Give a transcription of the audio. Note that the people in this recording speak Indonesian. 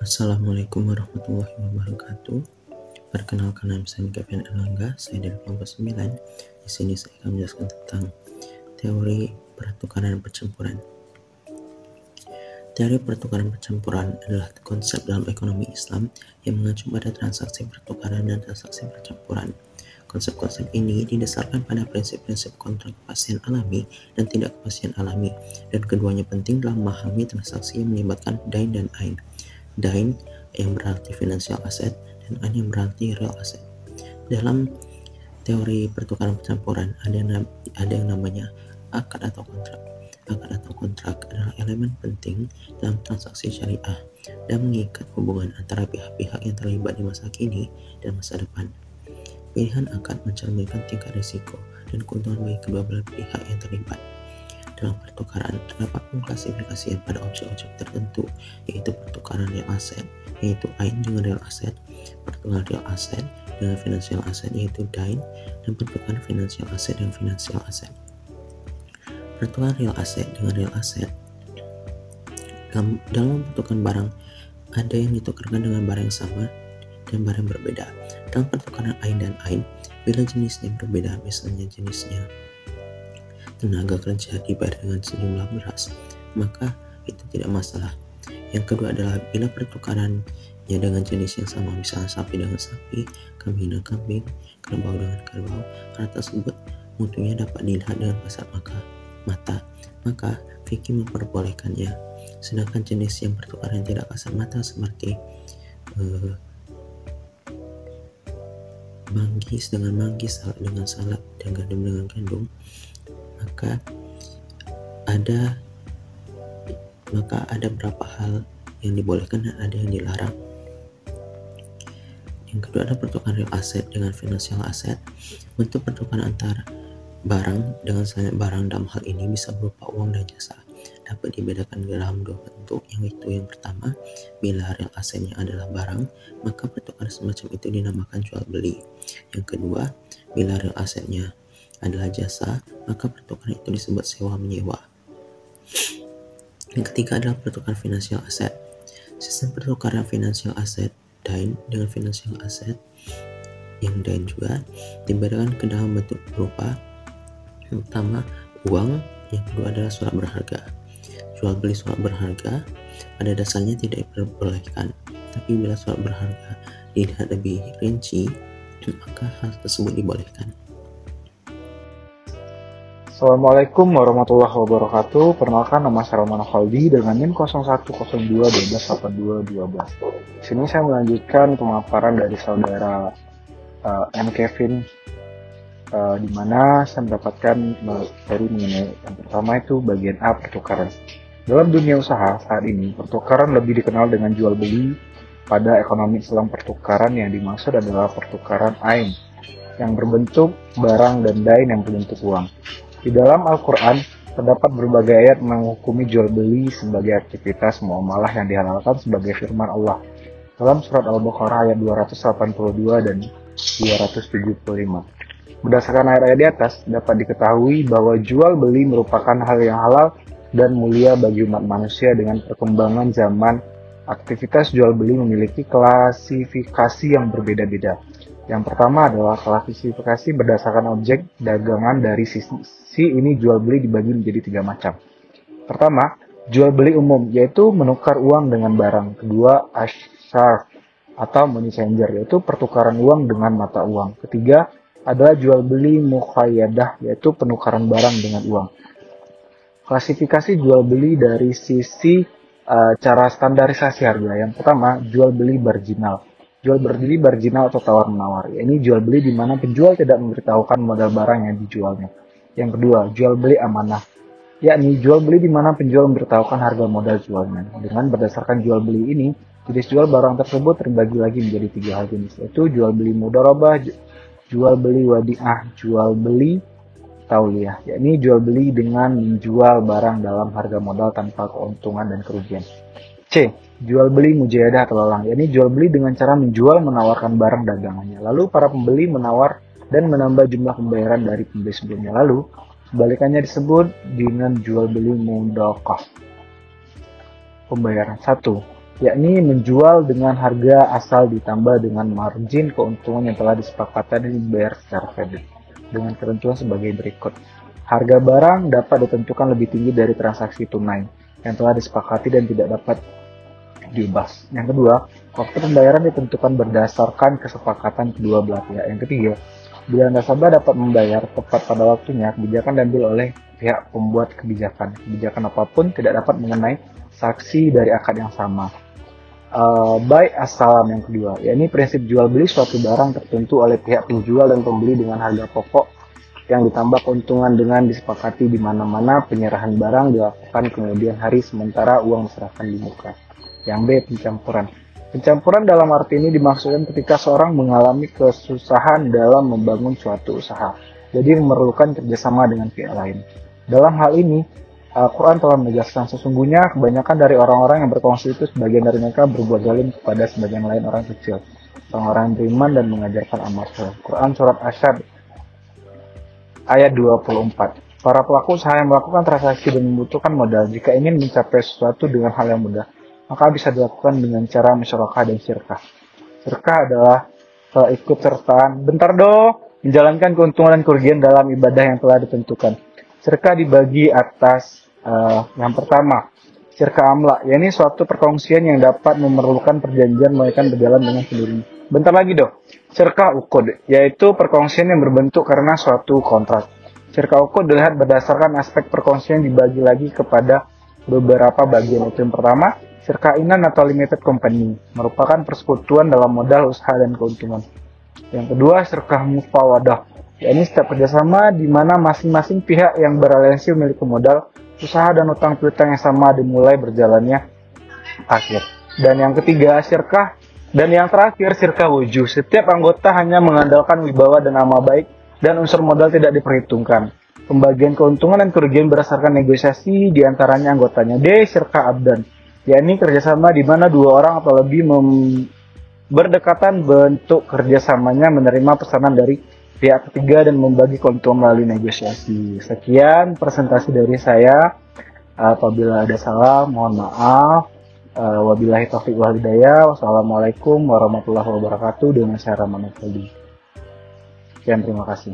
Assalamualaikum warahmatullahi wabarakatuh. Perkenalkan, nama saya Kevin Erlangga, saya dari kelompok 9. Di sini saya akan menjelaskan tentang teori pertukaran dan percampuran. Teori pertukaran percampuran adalah konsep dalam ekonomi Islam yang mengacu pada transaksi pertukaran dan transaksi percampuran. Konsep-konsep ini didasarkan pada prinsip-prinsip kontrak kepastian alami dan tidak kepastian alami, dan keduanya penting dalam memahami transaksi yang melibatkan dain dan ain. Dain yang berarti financial asset dan ain yang berarti real asset. Dalam teori pertukaran percampuran ada yang namanya akad atau kontrak. Akad atau kontrak adalah elemen penting dalam transaksi syariah dan mengikat hubungan antara pihak-pihak yang terlibat di masa kini dan masa depan. Pilihan akad mencerminkan tingkat risiko dan keuntungan bagi kedua belah pihak yang terlibat. Dalam pertukaran, terdapat pengklasifikasian pada objek-objek tertentu, yaitu pertukaran real asset, yaitu ain dengan real asset, pertukaran real asset dengan financial asset, yaitu dain, dan pertukaran financial asset dan financial asset. Pertukaran real asset dengan real asset, dalam mempertukarkan barang, ada yang ditukarkan dengan barang yang sama dan barang yang berbeda. Dalam pertukaran ain dan ain, bila jenisnya berbeda, misalnya jenisnya tenaga kerja dibayar dengan sejumlah beras, maka itu tidak masalah. Yang kedua adalah bila pertukarannya dengan jenis yang sama, misalnya sapi dengan sapi, kambing dengan kambing, kerbau dengan kerbau, hal tersebut mutunya dapat dilihat dengan kasat mata, fikih memperbolehkannya. Sedangkan jenis yang pertukaran tidak kasat mata seperti manggis dengan manggis, salak dengan salak, dan gandum dengan gandum, maka ada beberapa hal yang dibolehkan dan ada yang dilarang. Yang kedua adalah pertukaran real asset dengan financial asset. Bentuk pertukaran antar barang dengan selain barang dalam hal ini bisa berupa uang dan jasa. Dapat dibedakan dalam dua bentuk, yang pertama, bila real asetnya adalah barang, maka pertukaran semacam itu dinamakan jual beli. Yang kedua, bila real asetnya adalah jasa, maka pertukaran itu disebut sewa menyewa. Yang ketiga adalah pertukaran financial asset. Sistem pertukaran financial asset dain dengan financial asset yang dain juga dibedakan ke dalam bentuk berupa yang pertama uang, yang kedua adalah surat berharga. Jual beli surat berharga pada dasarnya tidak diperbolehkan, tapi bila surat berharga dilihat lebih rinci, maka hal tersebut dibolehkan. Assalamualaikum warahmatullahi wabarakatuh. Perkenalkan, nama saya Roman Khaldi dengan NIM 0102128212. Di sini saya melanjutkan pemaparan dari saudara M. Kevin, di mana saya mendapatkan materi mengenai yang pertama itu bagian A, pertukaran. Dalam dunia usaha saat ini, pertukaran lebih dikenal dengan jual beli. Pada ekonomi Islam, pertukaran yang dimaksud adalah pertukaran ain yang berbentuk barang dan dain yang berbentuk uang. Di dalam Al-Quran, terdapat berbagai ayat menghukumi jual beli sebagai aktivitas muamalah yang dihalalkan sebagai firman Allah dalam surat Al-Baqarah ayat 282 dan 275. Berdasarkan ayat-ayat di atas, dapat diketahui bahwa jual beli merupakan hal yang halal dan mulia bagi umat manusia. Dengan perkembangan zaman, aktivitas jual beli memiliki klasifikasi yang berbeda-beda. Yang pertama adalah klasifikasi berdasarkan objek dagangan. Dari sisi ini jual beli dibagi menjadi 3 macam. Pertama, jual beli umum, yaitu menukar uang dengan barang. Kedua, asyarf atau money changer, yaitu pertukaran uang dengan mata uang. Ketiga adalah jual beli muqayyadah, yaitu penukaran barang dengan uang. Klasifikasi jual beli dari sisi cara standarisasi harga. Yang pertama, jual beli marginal. Jual beli marginal atau tawar-menawar. Ini jual beli di mana penjual tidak memberitahukan modal barang yang dijualnya. Yang kedua, jual beli amanah. Yakni jual beli di mana penjual memberitahukan harga modal jualnya. Dengan berdasarkan jual beli ini, jenis jual barang tersebut terbagi lagi menjadi 3 hal jenis, yaitu jual beli mudharabah, jual beli wadi'ah, jual beli tauliyah. Yakni jual beli dengan menjual barang dalam harga modal tanpa keuntungan dan kerugian. C. Jual beli mujahadah atau lelang, yakni jual beli dengan cara menjual menawarkan barang dagangannya. Lalu para pembeli menawar dan menambah jumlah pembayaran dari pembeli sebelumnya. Lalu sebalikannya disebut dengan jual beli mudaqah. Pembayaran 1. yakni menjual dengan harga asal ditambah dengan margin keuntungan yang telah disepakati dan dibayar secara kredit, dengan ketentuan sebagai berikut. Harga barang dapat ditentukan lebih tinggi dari transaksi tunai yang telah disepakati dan tidak dapat diubah. Yang kedua, waktu pembayaran ditentukan berdasarkan kesepakatan kedua belah pihak. Yang ketiga, bila nasabah dapat membayar tepat pada waktunya, kebijakan diambil oleh pihak pembuat kebijakan. Kebijakan apapun tidak dapat mengenai saksi dari akad yang sama. Buy as salam yang kedua, yakni prinsip jual beli suatu barang tertentu oleh pihak penjual dan pembeli dengan harga pokok yang ditambah keuntungan dengan disepakati di mana-mana penyerahan barang dilakukan kemudian hari sementara uang diserahkan di muka. Yang B, pencampuran. Pencampuran dalam arti ini dimaksudkan ketika seorang mengalami kesusahan dalam membangun suatu usaha, jadi memerlukan kerjasama dengan pihak lain. Dalam hal ini, Al-Quran telah menegaskan sesungguhnya kebanyakan dari orang-orang yang berkongsi itu sebagian dari mereka berbuat zalim kepada sebagian lain orang kecil, orang-orang yang beriman dan mengajarkan amal soleh. Quran Surat Asyad ayat 24. Para pelaku usaha yang melakukan transaksi dan membutuhkan modal, jika ingin mencapai sesuatu dengan hal yang mudah, maka bisa dilakukan dengan cara musyarakah dan syirkah. Syirkah adalah ikut sertaan, menjalankan keuntungan dan kerugian dalam ibadah yang telah ditentukan. Syirkah dibagi atas yang pertama, syirkah amla, yakni suatu perkongsian yang dapat memerlukan perjanjian melainkan berjalan dengan sendirinya. Syirkah uqud, yaitu perkongsian yang berbentuk karena suatu kontrak. Syirkah uqud dilihat berdasarkan aspek perkongsian dibagi lagi kepada beberapa bagian. Itu yang pertama, syirkah inan atau limited company, merupakan persekutuan dalam modal, usaha, dan keuntungan. Yang kedua, syirkah mufawadah, yakni setiap kerjasama di mana masing-masing pihak yang beraliansi memiliki modal, usaha, dan utang piutang yang sama dimulai berjalannya akhir. Dan yang ketiga, terakhir, syirkah wujuh. Setiap anggota hanya mengandalkan wibawa dan nama baik, dan unsur modal tidak diperhitungkan. Pembagian keuntungan dan kerugian berdasarkan negosiasi di antaranya anggotanya. D, syirkah abdan, yakni kerjasama di mana dua orang atau lebih berdekatan bentuk kerjasamanya menerima pesanan dari pihak ketiga dan membagi keuntungan melalui negosiasi. Sekian presentasi dari saya. Apabila ada salah, mohon maaf. Wabillahi taufiq wal hidayah. Wassalamualaikum warahmatullahi wabarakatuh. Dengan saya Rahman Effendi. Sekian, terima kasih.